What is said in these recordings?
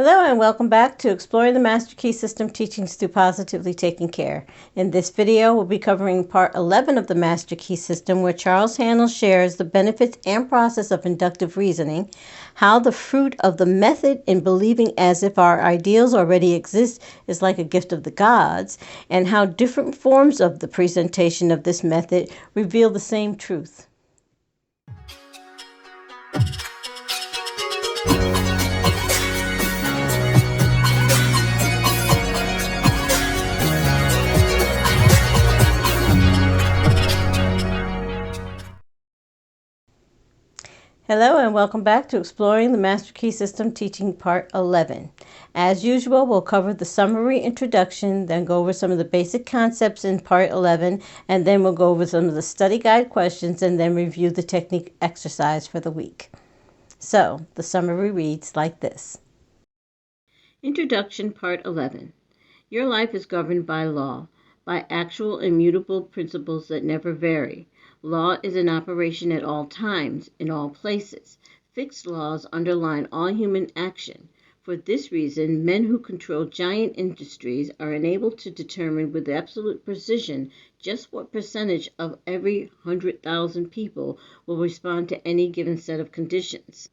Hello and welcome back to Exploring the Master Key System Teachings through Positively Taking Care. In this video, we'll be covering part 11 of the Master Key System, where Charles Haanel shares the benefits and process of inductive reasoning, how the fruit of the method in believing as if our ideals already exist is like a gift of the gods, and how different forms of the presentation of this method reveal the same truth. Hello and welcome back to Exploring the Master Key System Teaching Part 11. As usual, we'll cover the summary introduction, then go over some of the basic concepts in Part 11, and then we'll go over some of the study guide questions and then review the technique exercise for the week. So, the summary reads like this. Introduction Part 11. Your life is governed by law, by actual immutable principles that never vary. Law is in operation at all times, in all places. Fixed laws underline all human action. For this reason, men who control giant industries are enabled to determine with absolute precision just what percentage of every 100,000 people will respond to any given set of conditions.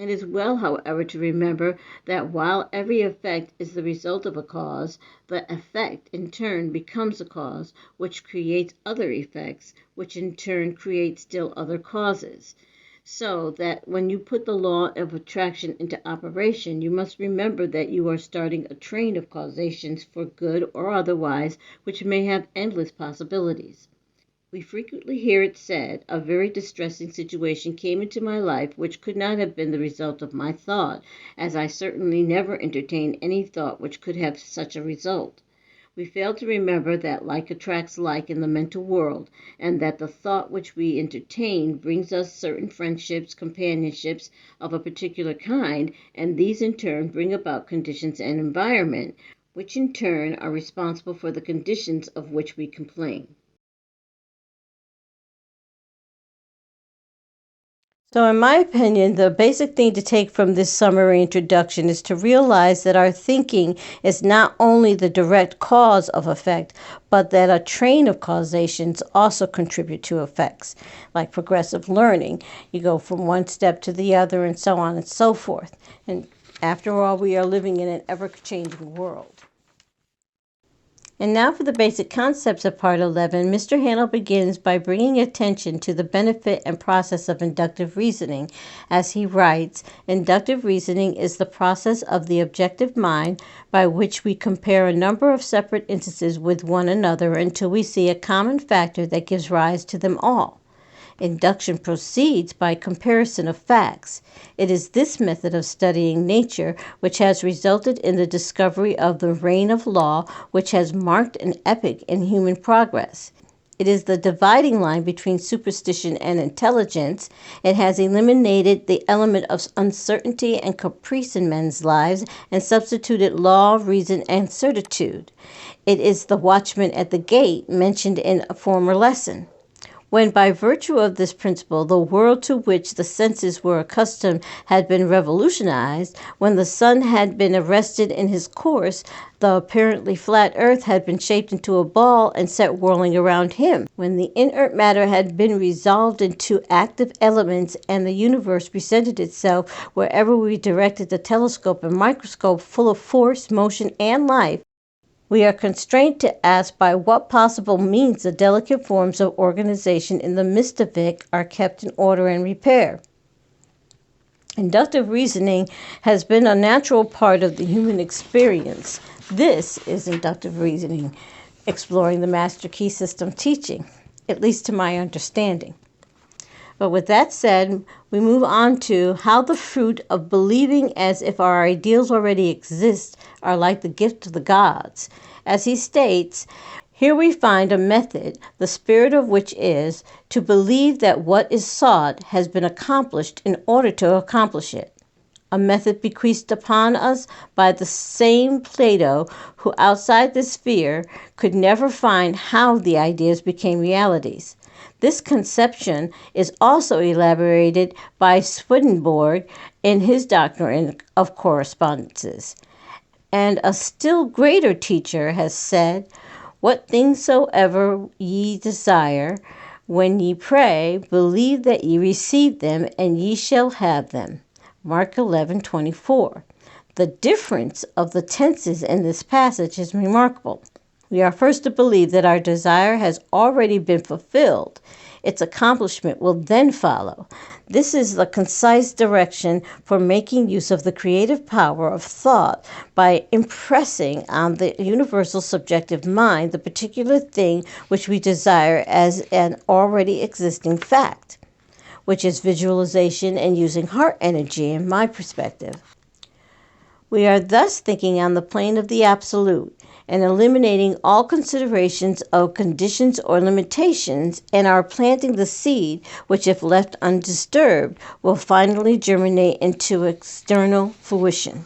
It is well, however, to remember that while every effect is the result of a cause, the effect in turn becomes a cause, which creates other effects, which in turn create still other causes. So that when you put the law of attraction into operation, you must remember that you are starting a train of causations for good or otherwise, which may have endless possibilities. We frequently hear it said, a very distressing situation came into my life which could not have been the result of my thought, as I certainly never entertained any thought which could have such a result. We fail to remember that like attracts like in the mental world, and that the thought which we entertain brings us certain friendships, companionships of a particular kind, and these in turn bring about conditions and environment, which in turn are responsible for the conditions of which we complain. So in my opinion, the basic thing to take from this summary introduction is to realize that our thinking is not only the direct cause of effect, but that a train of causations also contribute to effects, like progressive learning. You go from one step to the other and so on and so forth. And after all, we are living in an ever-changing world. And now for the basic concepts of Part 11, Mr. Haanel begins by bringing attention to the benefit and process of inductive reasoning. As he writes, inductive reasoning is the process of the objective mind by which we compare a number of separate instances with one another until we see a common factor that gives rise to them all. Induction proceeds by comparison of facts. It is this method of studying nature which has resulted in the discovery of the reign of law, which has marked an epoch in human progress. It is the dividing line between superstition and intelligence. It has eliminated the element of uncertainty and caprice in men's lives and substituted law, reason, and certitude. It is the watchman at the gate mentioned in a former lesson. When by virtue of this principle the world to which the senses were accustomed had been revolutionized, when the sun had been arrested in his course, the apparently flat earth had been shaped into a ball and set whirling around him, when the inert matter had been resolved into active elements and the universe presented itself wherever we directed the telescope and microscope full of force, motion, and life, we are constrained to ask by what possible means the delicate forms of organization in the midst of it are kept in order and repair. Inductive reasoning has been a natural part of the human experience. This is inductive reasoning, exploring the Master Key System teaching, at least to my understanding. But with that said, we move on to how the fruit of believing as if our ideals already exist are like the gift of the gods. As he states, here we find a method, the spirit of which is to believe that what is sought has been accomplished in order to accomplish it. A method bequeathed upon us by the same Plato who outside the sphere could never find how the ideas became realities. This conception is also elaborated by Swedenborg in his Doctrine of Correspondences. And a still greater teacher has said, "What things soever ye desire, when ye pray, believe that ye receive them, and ye shall have them." Mark 11:24. The difference of the tenses in this passage is remarkable. We are first to believe that our desire has already been fulfilled. Its accomplishment will then follow. This is the concise direction for making use of the creative power of thought by impressing on the universal subjective mind the particular thing which we desire as an already existing fact, which is visualization and using heart energy in my perspective. We are thus thinking on the plane of the absolute and eliminating all considerations of conditions or limitations, and are planting the seed which, if left undisturbed, will finally germinate into external fruition.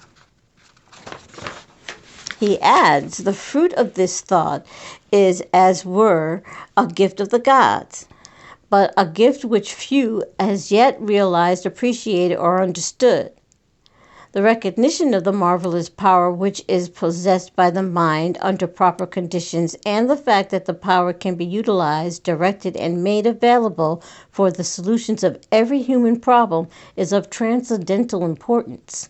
He adds, the fruit of this thought is, as were, a gift of the gods, but a gift which few as yet realized, appreciated, or understood. The recognition of the marvelous power which is possessed by the mind under proper conditions, and the fact that the power can be utilized, directed, and made available for the solutions of every human problem is of transcendental importance.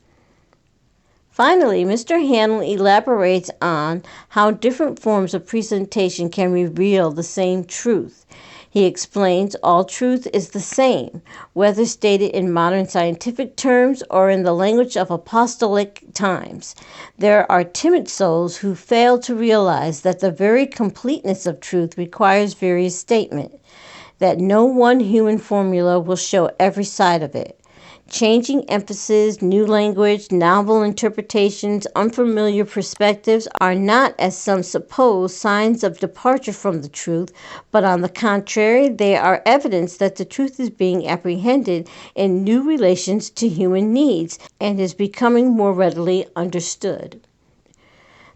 Finally, Mr. Haanel elaborates on how different forms of presentation can reveal the same truth. He explains all truth is the same, whether stated in modern scientific terms or in the language of apostolic times. There are timid souls who fail to realize that the very completeness of truth requires various statement, that no one human formula will show every side of it. Changing emphasis, new language, novel interpretations, unfamiliar perspectives are not, as some suppose, signs of departure from the truth, but on the contrary, they are evidence that the truth is being apprehended in new relations to human needs and is becoming more readily understood.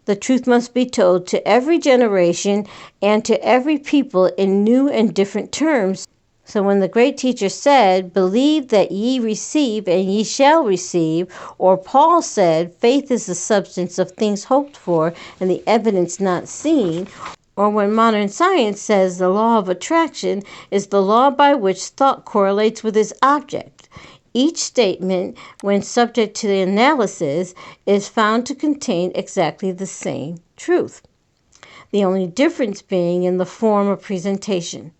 The truth must be told to every generation and to every people in new and different terms. So when the great teacher said, "Believe that ye receive, and ye shall receive," or Paul said, "Faith is the substance of things hoped for and the evidence not seen," or when modern science says the law of attraction is the law by which thought correlates with its object, each statement, when subject to the analysis, is found to contain exactly the same truth, the only difference being in the form of presentation.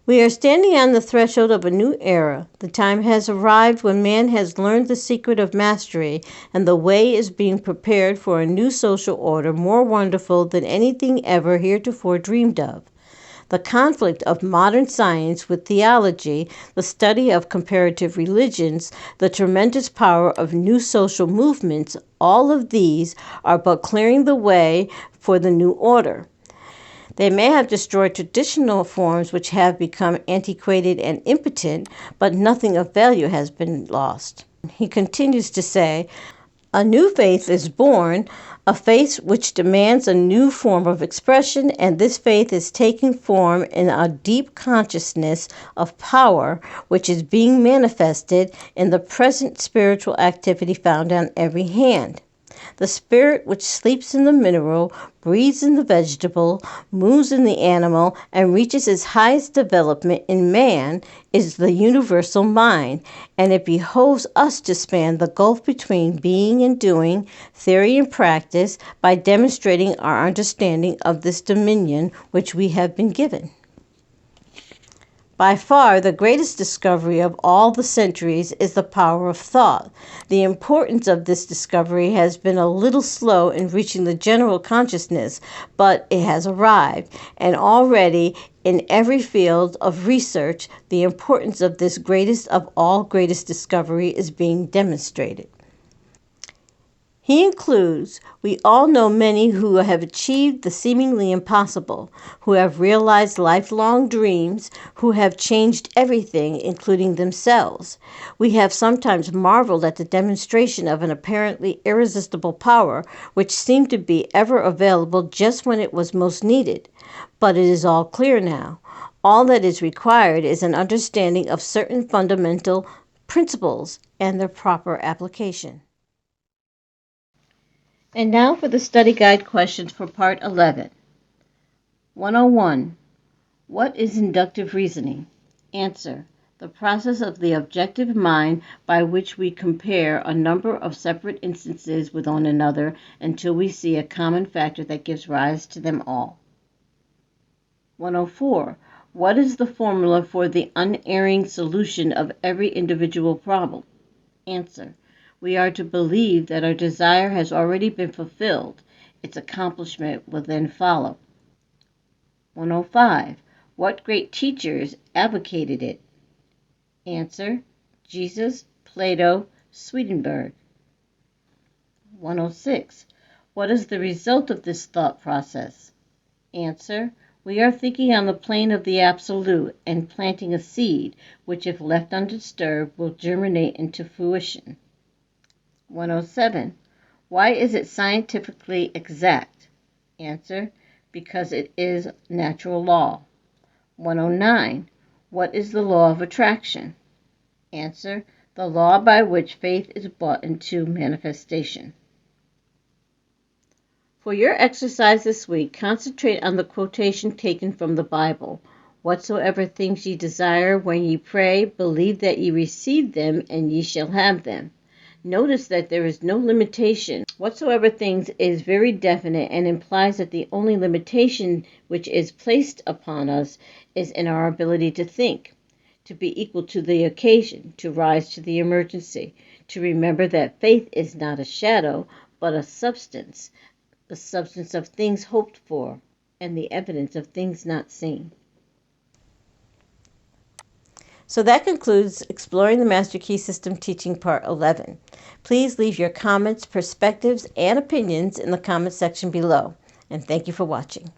We are standing on the threshold of a new era. The time has arrived when man has learned the secret of mastery, and the way is being prepared for a new social order more wonderful than anything ever heretofore dreamed of. The conflict of modern science with theology, the study of comparative religions, the tremendous power of new social movements, all of these are but clearing the way for the new order. They may have destroyed traditional forms which have become antiquated and impotent, but nothing of value has been lost. He continues to say, "A new faith is born, a faith which demands a new form of expression, and this faith is taking form in a deep consciousness of power which is being manifested in the present spiritual activity found on every hand. The spirit which sleeps in the mineral, breathes in the vegetable, moves in the animal, and reaches its highest development in man is the universal mind, and it behoves us to span the gulf between being and doing, theory and practice, by demonstrating our understanding of this dominion which we have been given." By far the greatest discovery of all the centuries is the power of thought. The importance of this discovery has been a little slow in reaching the general consciousness, but it has arrived, and already in every field of research the importance of this greatest of all greatest discovery is being demonstrated. He includes, we all know many who have achieved the seemingly impossible, who have realized lifelong dreams, who have changed everything, including themselves. We have sometimes marveled at the demonstration of an apparently irresistible power which seemed to be ever available just when it was most needed. But it is all clear now. All that is required is an understanding of certain fundamental principles and their proper application. And now for the study guide questions for Part 11. 101. What is inductive reasoning? Answer. The process of the objective mind by which we compare a number of separate instances with one another until we see a common factor that gives rise to them all. 104. What is the formula for the unerring solution of every individual problem? Answer. We are to believe that our desire has already been fulfilled. Its accomplishment will then follow. 105. What great teachers advocated it? Answer. Jesus, Plato, Swedenborg. 106. What is the result of this thought process? Answer. We are thinking on the plane of the absolute and planting a seed, which if left undisturbed will germinate into fruition. 107. Why is it scientifically exact? Answer. Because it is natural law. 109. What is the law of attraction? Answer. The law by which faith is brought into manifestation. For your exercise this week, concentrate on the quotation taken from the Bible. Whatsoever things ye desire when ye pray, believe that ye receive them, and ye shall have them. Notice that there is no limitation. Whatsoever things is very definite and implies that the only limitation which is placed upon us is in our ability to think, to be equal to the occasion, to rise to the emergency, to remember that faith is not a shadow, but a substance, the substance of things hoped for, and the evidence of things not seen. So that concludes Exploring the Master Key System Teaching Part 11. Please leave your comments, perspectives, and opinions in the comment section below. And thank you for watching.